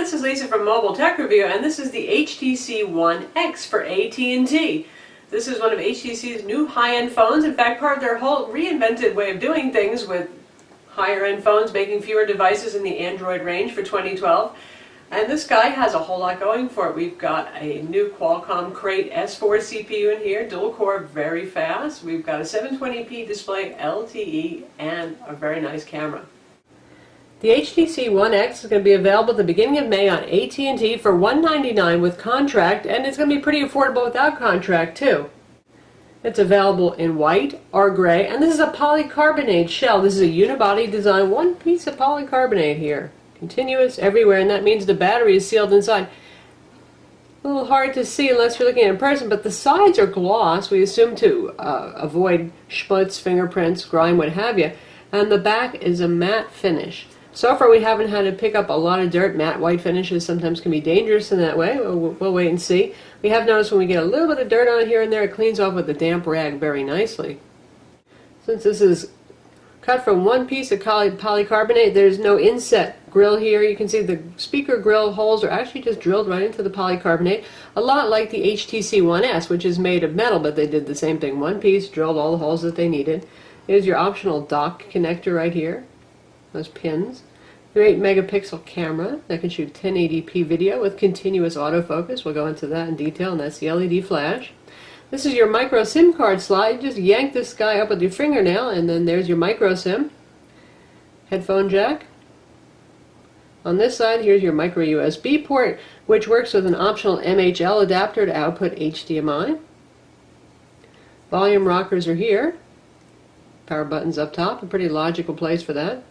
this is Lisa from Mobile Tech Review, and this is the HTC One X for AT&T. This is one of HTC's new high-end phones. In fact, part of their whole reinvented way of doing things with higher-end phones, making fewer devices in the Android range for 2012. And this guy has a whole lot going for it. We've got a new Qualcomm Crate S4 CPU in here, dual-core, very fast. We've got a 720p display, LTE, and a very nice camera. The HTC One X is going to be available at the beginning of May on AT&T for $199 with contract, and it's going to be pretty affordable without contract too. It's available in white or gray, and this is a polycarbonate shell. This is a unibody design, one piece of polycarbonate here. Continuous everywhere, and that means the battery is sealed inside. A little hard to see unless you're looking at it in person, but the sides are gloss, we assume to avoid schmutz, fingerprints, grime, what have you. And the back is a matte finish. So far we haven't had to pick up a lot of dirt. Matte white finishes sometimes can be dangerous in that way. We'll wait and see. We have noticed when we get a little bit of dirt on it here and there, it cleans off with a damp rag very nicely. Since this is cut from one piece of polycarbonate, there's no inset grill here. You can see the speaker grill holes are actually just drilled right into the polycarbonate, a lot like the HTC One S, which is made of metal, but they did the same thing. One piece, drilled all the holes that they needed. Here's your optional dock connector right here, those pins. Your 8-megapixel camera that can shoot 1080p video with continuous autofocus. We'll go into that in detail, and that's the LED flash. This is your micro SIM card slot. You just yank this guy up with your fingernail, and then there's your micro SIM. Headphone jack. On this side, here's your micro USB port, which works with an optional MHL adapter to output HDMI. Volume rockers are here. Power buttons up top, a pretty logical place for that.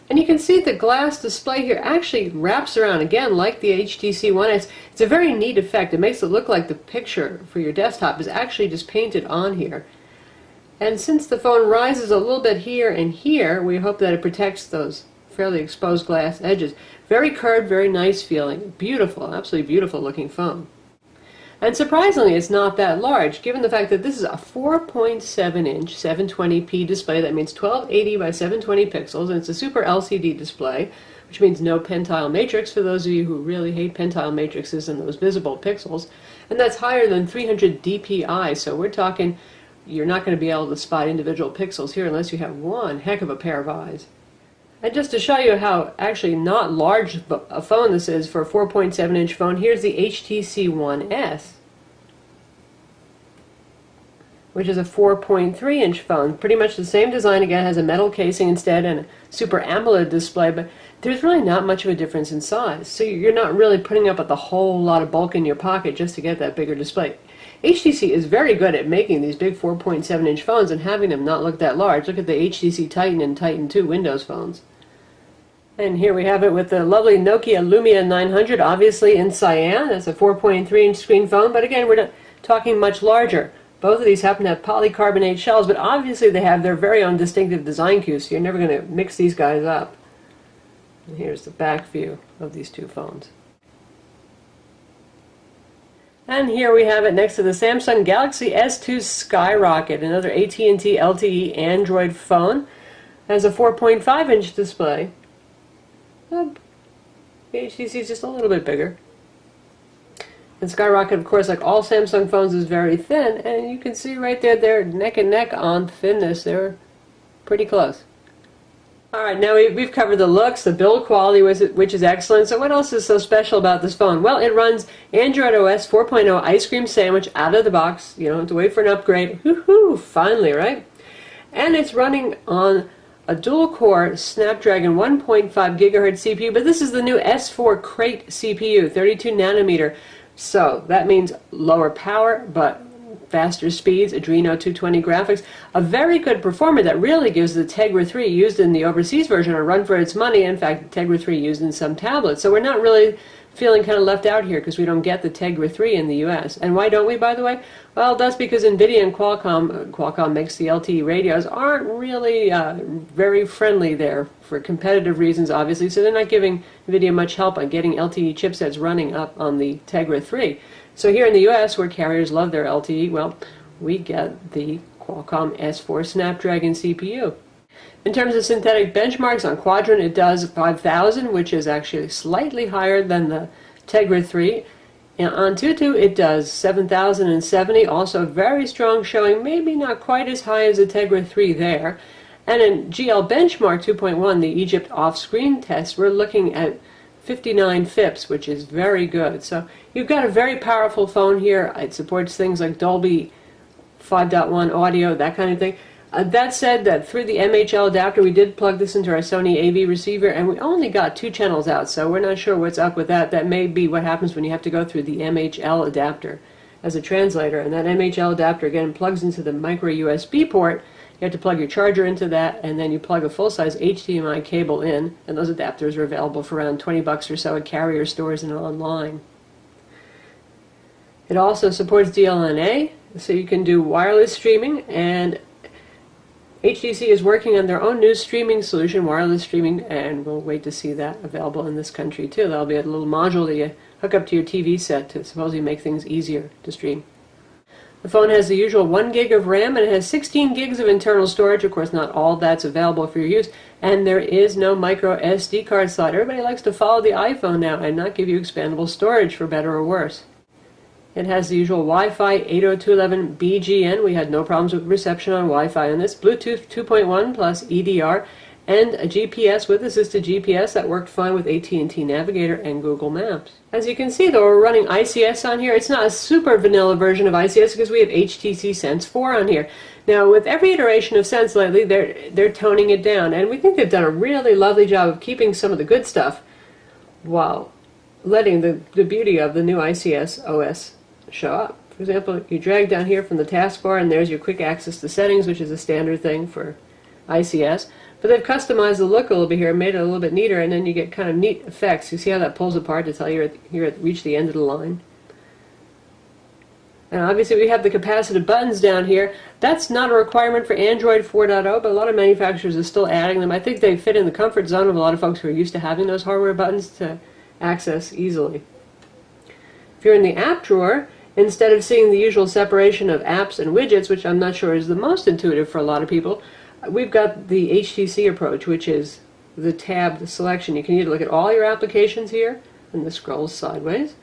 And you can see the glass display here actually wraps around, again, like the HTC One S. It's a very neat effect. It makes it look like the picture for your desktop is actually just painted on here. And since the phone rises a little bit here and here, we hope that it protects those fairly exposed glass edges. Very curved, very nice feeling. Beautiful, absolutely beautiful looking phone. And surprisingly, it's not that large, given the fact that this is a 4.7-inch 720p display. That means 1280 by 720 pixels, and it's a super LCD display, which means no pentile matrix for those of you who really hate pentile matrices and those visible pixels. And that's higher than 300 dpi, so we're talking you're not going to be able to spot individual pixels here unless you have one heck of a pair of eyes. And just to show you how actually not large a phone this is for a 4.7-inch phone, here's the HTC One S, which is a 4.3-inch phone. Pretty much the same design, again, has a metal casing instead and a Super AMOLED display, but there's really not much of a difference in size. So you're not really putting up with a whole lot of bulk in your pocket just to get that bigger display. HTC is very good at making these big 4.7-inch phones and having them not look that large. Look at the HTC Titan and Titan 2 Windows phones. And here we have it with the lovely Nokia Lumia 900, obviously in cyan. That's a 4.3-inch screen phone, but again, we're not talking much larger. Both of these happen to have polycarbonate shells, but obviously they have their very own distinctive design cues, so you're never going to mix these guys up. And here's the back view of these two phones. And here we have it next to the Samsung Galaxy S2 Skyrocket, another AT&T LTE Android phone. It has a 4.5-inch display. The HTC is just a little bit bigger. And Skyrocket, of course, like all Samsung phones, is very thin, and you can see right there they're neck and neck on thinness. They're pretty close. Alright, now we've covered the looks, the build quality, which is excellent. So what else is so special about this phone? Well, it runs Android OS 4.0 Ice Cream Sandwich out of the box. You don't have to wait for an upgrade. Woohoo! Finally, right? And it's running on a dual-core Snapdragon 1.5 gigahertz CPU, but this is the new S4 Crate CPU, 32 nanometer. So that means lower power, but faster speeds, Adreno 220 graphics, a very good performer that really gives the Tegra 3 used in the overseas version a run for its money. In fact, the Tegra 3 used in some tablets. So we're not really feeling kind of left out here because we don't get the Tegra 3 in the US. And why don't we, by the way? Well, that's because NVIDIA and Qualcomm makes the LTE radios, aren't really very friendly there for competitive reasons, obviously. So they're not giving NVIDIA much help on getting LTE chipsets running up on the Tegra 3. So here in the US, where carriers love their LTE, well, we get the Qualcomm S4 Snapdragon CPU. In terms of synthetic benchmarks, on Quadrant it does 5,000, which is actually slightly higher than the Tegra 3. And on Tutu it does 7,070, also very strong showing, maybe not quite as high as the Tegra 3 there. And in GL Benchmark 2.1, the Egypt off-screen test, we're looking at 59 FIPS, which is very good. So you've got a very powerful phone here. It supports things like Dolby 5.1 audio, that kind of thing. That said, that through the MHL adapter, we did plug this into our Sony AV receiver, and we only got 2 channels out, so we're not sure what's up with that. That may be what happens when you have to go through the MHL adapter as a translator, and that MHL adapter, again, plugs into the micro USB port. You have to plug your charger into that, and then you plug a full-size HDMI cable in, and those adapters are available for around 20 bucks or so at carrier stores and online. It also supports DLNA, so you can do wireless streaming, and HTC is working on their own new streaming solution, wireless streaming, and we'll wait to see that available in this country too. That'll be a little module that you hook up to your TV set to supposedly make things easier to stream. The phone has the usual 1 gig of RAM, and it has 16 gigs of internal storage. Of course, not all that's available for your use, and there is no micro SD card slot. Everybody likes to follow the iPhone now and not give you expandable storage, for better or worse. It has the usual Wi-Fi 802.11 BGN. We had no problems with reception on Wi-Fi on this. Bluetooth 2.1 plus EDR, and a GPS with assisted GPS that worked fine with AT&T Navigator and Google Maps. As you can see, though, we're running ICS on here. It's not a super vanilla version of ICS because we have HTC Sense 4 on here. Now, with every iteration of Sense lately, they're toning it down, and we think they've done a really lovely job of keeping some of the good stuff while letting the beauty of the new ICS OS show up. For example, you drag down here from the taskbar, and there's your quick access to settings, which is a standard thing for ICS. But they've customized the look a little bit here, made it a little bit neater, and then you get kind of neat effects. You see how that pulls apart to tell you you're reached the end of the line. And obviously we have the capacitive buttons down here. That's not a requirement for Android 4.0, but a lot of manufacturers are still adding them. I think they fit in the comfort zone of a lot of folks who are used to having those hardware buttons to access easily. If you're in the app drawer, instead of seeing the usual separation of apps and widgets, which I'm not sure is the most intuitive for a lot of people, we've got the HTC approach, which is the tabbed selection. You can either look at all your applications here, and this scrolls sideways,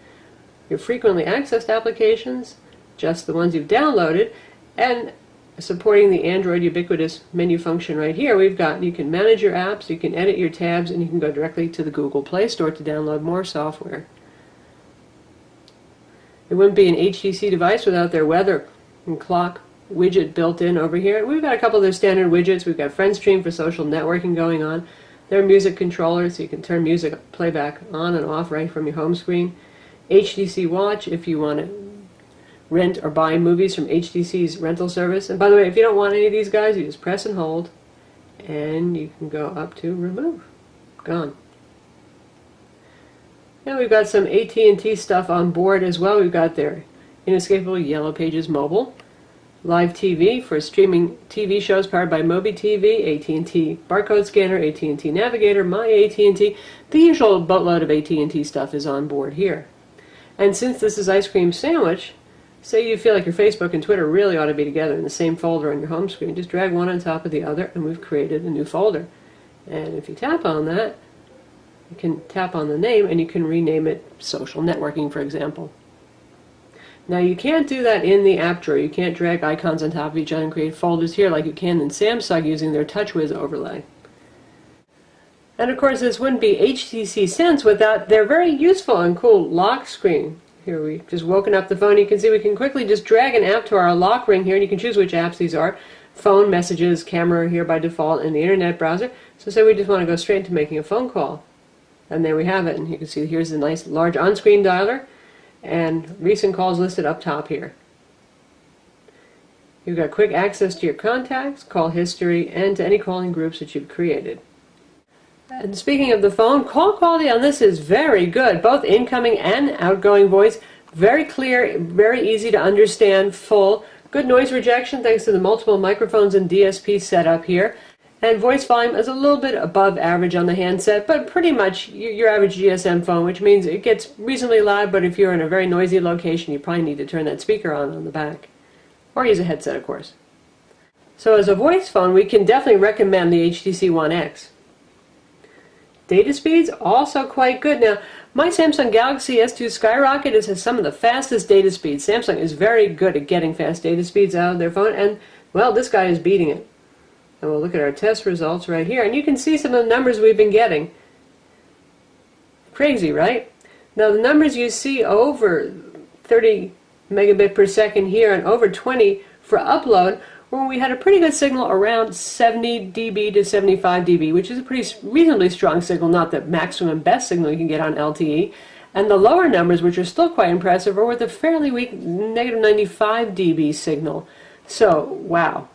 your frequently accessed applications, just the ones you've downloaded, and supporting the Android ubiquitous menu function right here, we've got, you can manage your apps, you can edit your tabs, and you can go directly to the Google Play Store to download more software. It wouldn't be an HTC device without their weather and clock widget built in over here. We've got a couple of their standard widgets. We've got FriendStream for social networking going on. Their music controllers, so you can turn music playback on and off right from your home screen. HTC Watch if you want to rent or buy movies from HTC's rental service. And by the way, if you don't want any of these guys, you just press and hold, and you can go up to remove. Gone. And we've got some AT&T stuff on board as well. We've got their inescapable Yellow Pages mobile, live TV for streaming TV shows powered by Mobi TV, AT&T barcode scanner, AT&T Navigator, My AT&T. The usual boatload of AT&T stuff is on board here. And since this is Ice Cream Sandwich, say you feel like your Facebook and Twitter really ought to be together in the same folder on your home screen, just drag one on top of the other, and we've created a new folder. And if you tap on that, you can tap on the name and you can rename it Social Networking, for example. Now you can't do that in the app drawer. You can't drag icons on top of each other and create folders here like you can in Samsung using their TouchWiz overlay. And of course this wouldn't be HTC Sense without their very useful and cool lock screen. Here we've just woken up the phone. You can see we can quickly just drag an app to our lock ring here, and you can choose which apps these are. Phone, messages, camera here by default, and the internet browser. So say we just want to go straight to making a phone call. And there we have it, and you can see here's a nice large on-screen dialer, and recent calls listed up top here. You've got quick access to your contacts, call history, and to any calling groups that you've created. And speaking of the phone, call quality on this is very good, both incoming and outgoing voice. Very clear, very easy to understand, full. Good noise rejection thanks to the multiple microphones and DSP setup here. And voice volume is a little bit above average on the handset, but pretty much your average GSM phone, which means it gets reasonably loud, but if you're in a very noisy location, you probably need to turn that speaker on the back. Or use a headset, of course. So as a voice phone, we can definitely recommend the HTC One X. Data speeds also quite good. Now, my Samsung Galaxy S2 Skyrocket has some of the fastest data speeds. Samsung is very good at getting fast data speeds out of their phone, and, well, this guy is beating it. And we'll look at our test results right here, and you can see some of the numbers we've been getting. Crazy, right? Now, the numbers you see over 30 megabit per second here and over 20 for upload, when we had a pretty good signal around 70 dB to 75 dB, which is a pretty reasonably strong signal, not the maximum best signal you can get on LTE. And the lower numbers, which are still quite impressive, are with a fairly weak negative 95 dB signal. So, wow.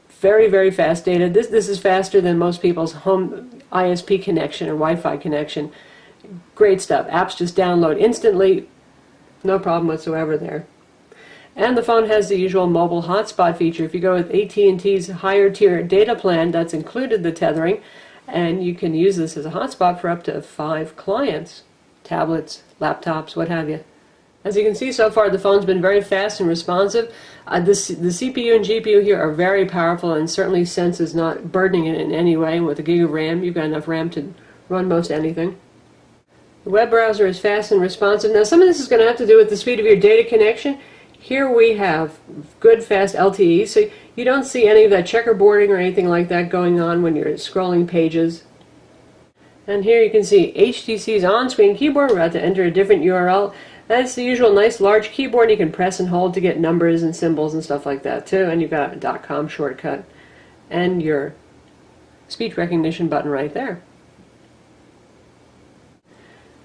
Very, very fast data. This is faster than most people's home ISP connection or Wi-Fi connection. Great stuff. Apps just download instantly. No problem whatsoever there. And the phone has the usual mobile hotspot feature. If you go with AT&T's higher tier data plan, that's included the tethering, and you can use this as a hotspot for up to 5 clients, tablets, laptops, what have you. As you can see so far, the phone's been very fast and responsive. The CPU and GPU here are very powerful, and certainly Sense is not burdening it in any way. With a gig of RAM, you've got enough RAM to run most anything. The web browser is fast and responsive. Now, some of this is going to have to do with the speed of your data connection. Here we have good fast LTE, so you don't see any of that checkerboarding or anything like that going on when you're scrolling pages. And here you can see HTC's on-screen keyboard. We're about to enter a different URL. That's the usual nice large keyboard you can press and hold to get numbers and symbols and stuff like that too. And you've got a .com shortcut and your speech recognition button right there.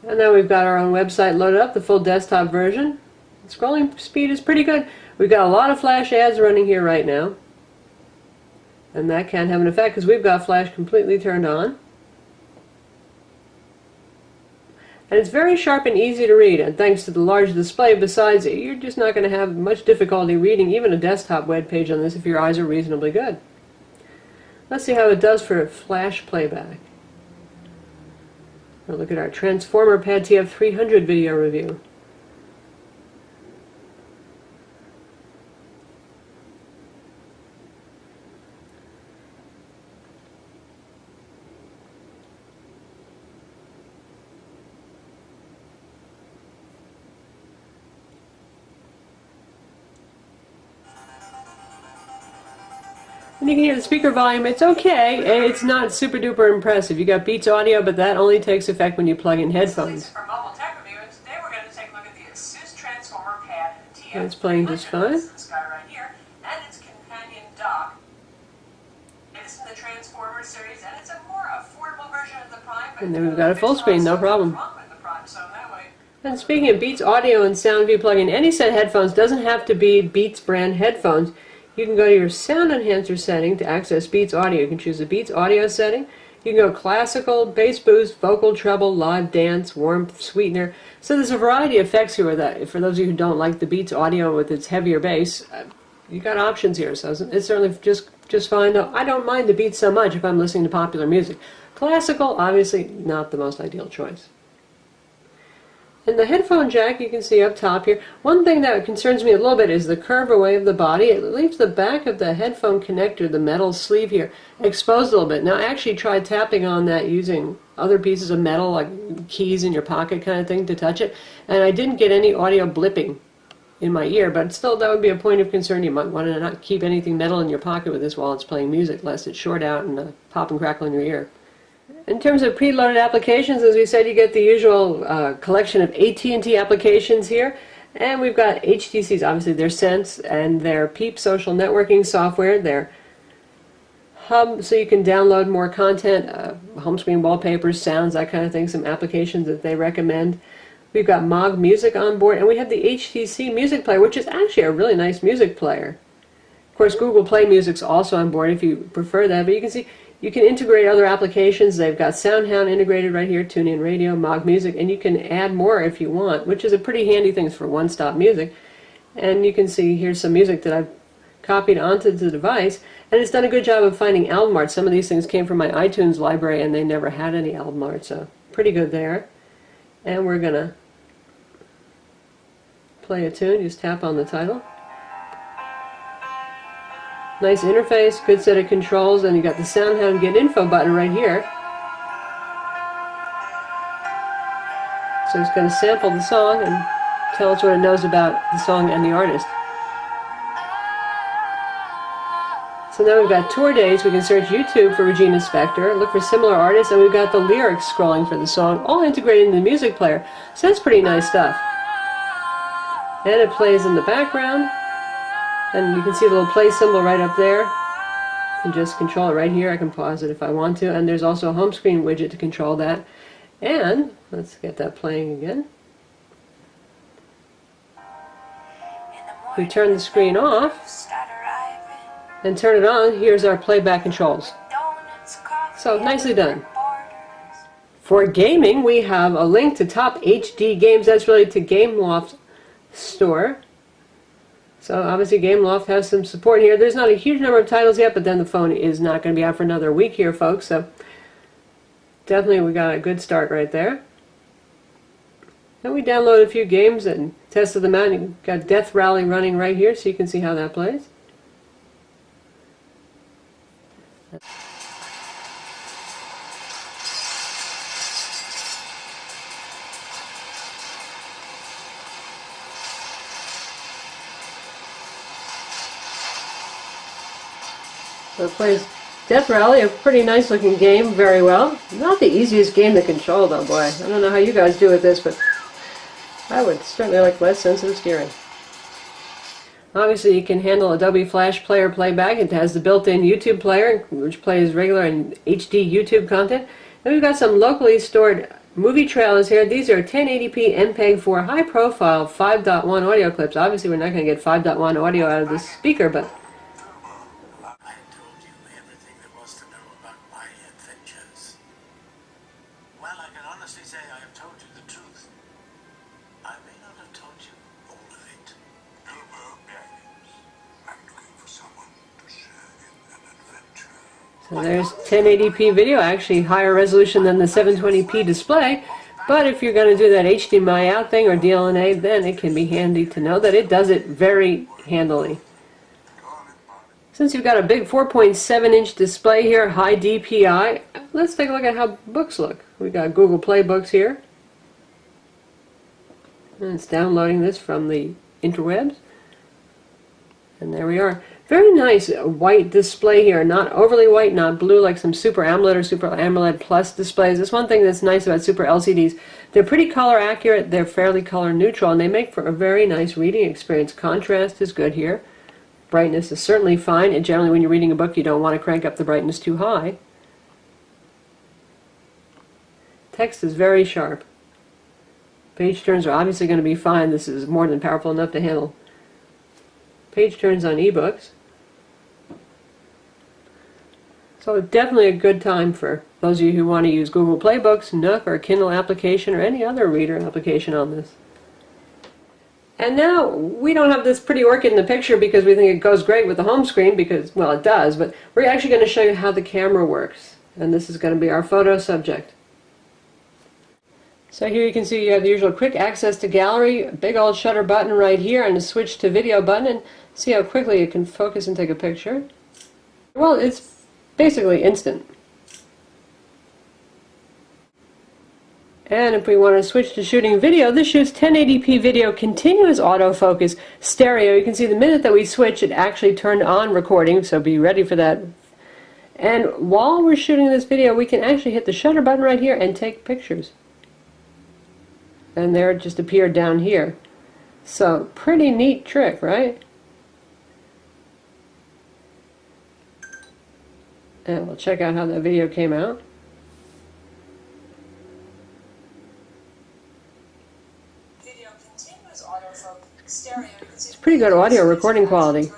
And now we've got our own website loaded up, the full desktop version. The scrolling speed is pretty good. We've got a lot of flash ads running here right now. And that can have an effect because we've got flash completely turned on. And it's very sharp and easy to read, and thanks to the large display besides it, you're just not going to have much difficulty reading even a desktop web page on this if your eyes are reasonably good. Let's see how it does for flash playback. We'll look at our Transformer Pad TF300 video review. And you can hear the speaker volume. It's okay. It's not super duper impressive. You got Beats Audio, but that only takes effect when you plug in headphones. For mobile tech review, and today we're going to take a look at the ASUS Transformer Pad TF. It's playing just fine. This guy right here, and its companion dock. It is in the Transformer series, and it's a more affordable version of the Prime. And then we've got a full screen, no problem. Wrong with the Prime, so that way. And speaking of Beats Audio and sound, if you plug in any set of headphones, doesn't have to be Beats brand headphones. You can go to your sound enhancer setting to access Beats Audio. You can choose the Beats Audio setting. You can go classical, bass boost, vocal treble, live dance, warmth, sweetener. So there's a variety of effects here with that. For those of you who don't like the Beats Audio with its heavier bass, you got options here. So it's certainly just fine. Though I don't mind the Beats so much if I'm listening to popular music. Classical, obviously not the most ideal choice. And the headphone jack you can see up top here. One thing that concerns me a little bit is the curve away of the body. It leaves the back of the headphone connector, the metal sleeve here, exposed a little bit. Now I actually tried tapping on that using other pieces of metal, like keys in your pocket kind of thing, to touch it, and I didn't get any audio blipping in my ear, but still that would be a point of concern. You might want to not keep anything metal in your pocket with this while it's playing music, lest it short out and pop and crackle in your ear. In terms of preloaded applications, as we said, you get the usual collection of AT&T applications here. And we've got HTC's, obviously, their Sense and their PEEP social networking software, their hub, so you can download more content, home screen wallpapers, sounds, that kind of thing, some applications that they recommend. We've got Mog Music on board, and we have the HTC Music Player, which is actually a really nice music player. Of course, Google Play Music's also on board if you prefer that, but you can see you can integrate other applications. They've got SoundHound integrated right here, TuneIn Radio, Mog Music, and you can add more if you want, which is a pretty handy thing for one-stop music. And you can see here's some music that I've copied onto the device, and it's done a good job of finding album art. Some of these things came from my iTunes library, and they never had any album art, so pretty good there. And we're going to play a tune. Just tap on the title. Nice interface, good set of controls, and you got the sound how to get info button right here. So it's going to sample the song and tell us what it knows about the song and the artist. So now we've got tour dates. We can search YouTube for Regina Spektor, look for similar artists, and we've got the lyrics scrolling for the song, all integrated in the music player. So that's pretty nice stuff. And it plays in the background, and you can see the little play symbol right up there. You can just control it right here. I can pause it if I want to, and there's also a home screen widget to control that. And let's get that playing again. If we turn the screen off and turn it on, here's our playback controls. So nicely done. For gaming, we have a link to top HD games. That's really to GameLoft store. So obviously GameLoft has some support here. There's not a huge number of titles yet, but then the phone is not going to be out for another week here, folks. So definitely we got a good start right there. And we downloaded a few games and tested them out. You've got Death Rally running right here, so you can see how that plays. So it plays Death Rally, a pretty nice looking game, very well. Not the easiest game to control though, boy. I don't know how you guys do with this, but I would certainly like less sensitive steering. Obviously you can handle Adobe Flash Player playback. It has the built-in YouTube player, which plays regular and HD YouTube content. And we've got some locally stored movie trailers here. These are 1080p MPEG-4 high-profile 5.1 audio clips. Obviously we're not going to get 5.1 audio out of this speaker, but well, I can honestly say I have told you the truth. I may not have told you all of it. Bilbo Baggins. I'm looking for someone to share in an adventure. so there's 1080p video, actually higher resolution than the 720p display. But if you're going to do that HDMI out thing or DLNA, then it can be handy to know that it does it very handily. Since you've got a big 4.7-inch display here, high DPI, let's take a look at how books look. We got Google Play Books here. And it's downloading this from the interwebs. And there we are. Very nice white display here. Not overly white, not blue like some Super AMOLED or Super AMOLED Plus displays. That's one thing that's nice about Super LCDs. They're pretty color accurate, they're fairly color neutral, and they make for a very nice reading experience. Contrast is good here. Brightness is certainly fine, and generally when you're reading a book you don't want to crank up the brightness too high. Text is very sharp. Page turns are obviously going to be fine. This is more than powerful enough to handle page turns on ebooks. So definitely a good time for those of you who want to use Google Play Books, Nook, or Kindle application, or any other reader application on this. And now, we don't have this pretty orchid in the picture because we think it goes great with the home screen because, well, it does, but we're actually going to show you how the camera works. And this is going to be our photo subject. So here you can see you have the usual quick access to gallery, a big old shutter button right here, and a switch to video button, and see how quickly it can focus and take a picture. Well, it's basically instant. And if we want to switch to shooting video, this shoots 1080p video, continuous autofocus, stereo. You can see the minute that we switch, it actually turned on recording, so be ready for that. And while we're shooting this video, we can actually hit the shutter button right here and take pictures. And there it just appeared down here. So, pretty neat trick, right? And we'll check out how that video came out. It's pretty good audio recording quality.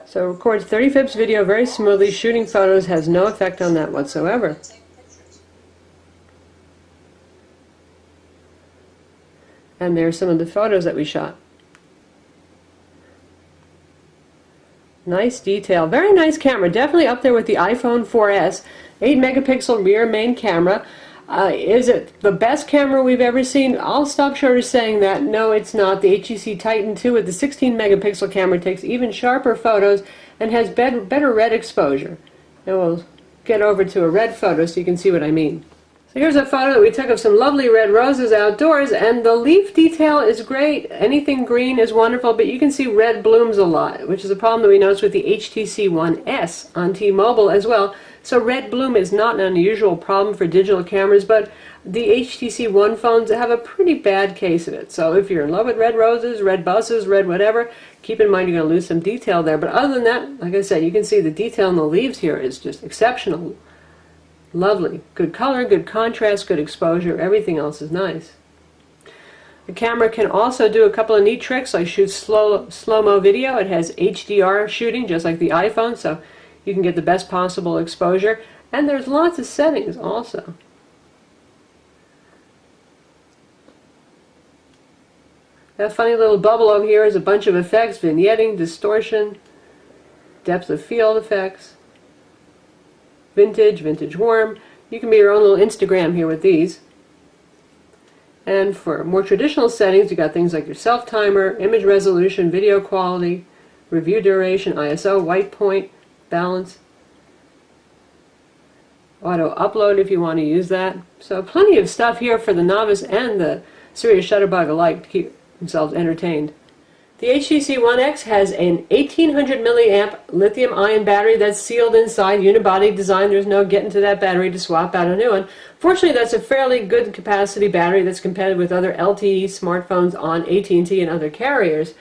So it records 30 fps video very smoothly. Shooting photos has no effect on that whatsoever. And there's some of the photos that we shot. Nice detail. Very nice camera. Definitely up there with the iPhone 4S. 8 megapixel rear main camera. Is it the best camera we've ever seen? I'll stop short of saying that. No, it's not. The HTC Titan 2 with the 16 megapixel camera takes even sharper photos and has better red exposure. And we'll get over to a red photo so you can see what I mean. So here's a photo that we took of some lovely red roses outdoors, and the leaf detail is great. Anything green is wonderful, but you can see red blooms a lot, which is a problem that we noticed with the HTC One S on T-Mobile as well. So red bloom is not an unusual problem for digital cameras, but the HTC One phones have a pretty bad case of it. So if you're in love with red roses, red buses, red whatever, keep in mind you're going to lose some detail there. But other than that, like I said, you can see the detail in the leaves here is just exceptional. Lovely. Good color, good contrast, good exposure. Everything else is nice. The camera can also do a couple of neat tricks, like shoot slow-mo video. It has HDR shooting, just like the iPhone, so you can get the best possible exposure. And there's lots of settings also. That funny little bubble over here is a bunch of effects: vignetting, distortion, depth of field effects, vintage warm. You can be your own little Instagram here with these. And for more traditional settings, you got things like your self-timer, image resolution, video quality, review duration, ISO, white point, balance, auto upload if you want to use that. So plenty of stuff here for the novice and the serious shutterbug alike to keep themselves entertained. The HTC One X has an 1800 milliamp lithium-ion battery that's sealed inside, unibody design. There's no getting to that battery to swap out a new one. Fortunately, that's a fairly good capacity battery that's competitive with other LTE smartphones on AT&T and other carriers.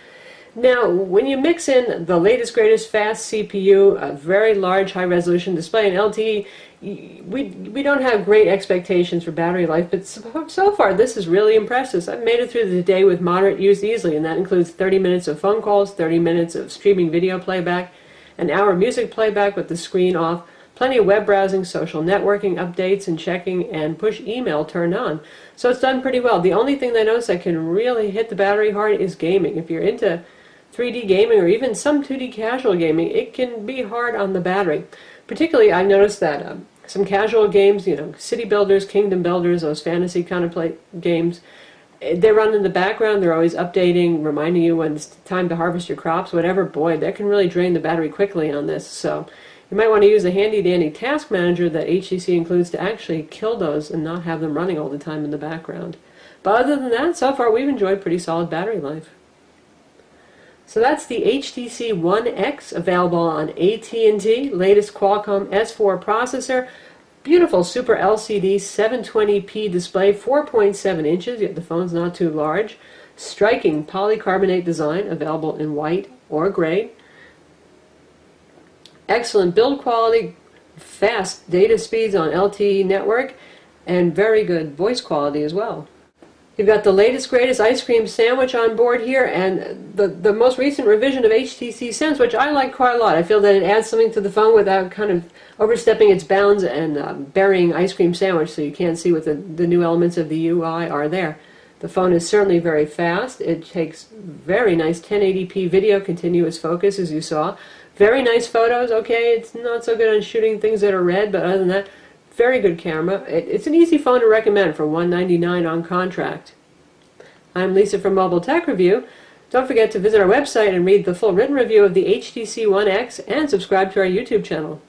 Now, when you mix in the latest, greatest fast CPU, a very large high-resolution display, and LTE, we don't have great expectations for battery life, but so far this is really impressive. I've made it through the day with moderate use easily, and that includes 30 minutes of phone calls, 30 minutes of streaming video playback, an hour music playback with the screen off, plenty of web browsing, social networking, updates and checking, and push email turned on. So it's done pretty well. The only thing that I notice that can really hit the battery hard is gaming. If you're into 3D gaming or even some 2D casual gaming, it can be hard on the battery. Particularly, I've noticed that some casual games, city builders, kingdom builders, those fantasy kind of games, they run in the background. They're always updating, reminding you when it's time to harvest your crops, whatever. Boy, that can really drain the battery quickly on this. So you might want to use a handy-dandy task manager that HTC includes to actually kill those and not have them running all the time in the background. But other than that, so far we've enjoyed pretty solid battery life. So that's the HTC One X, available on AT&T, latest Qualcomm S4 processor, beautiful Super LCD 720p display, 4.7 inches, yet the phone's not too large, striking polycarbonate design, available in white or gray, excellent build quality, fast data speeds on LTE network, and very good voice quality as well. You've got the latest, greatest ice cream sandwich on board here, and the most recent revision of HTC Sense, which I like quite a lot. I feel that it adds something to the phone without kind of overstepping its bounds and burying ice cream sandwich, so you can't see what the new elements of the UI are there. The phone is certainly very fast. It takes very nice 1080p video, continuous focus, as you saw. Very nice photos. Okay, it's not so good on shooting things that are red, but other than that, very good camera. It's an easy phone to recommend for $199 on contract. I'm Lisa from Mobile Tech Review. Don't forget to visit our website and read the full written review of the HTC One X and subscribe to our YouTube channel.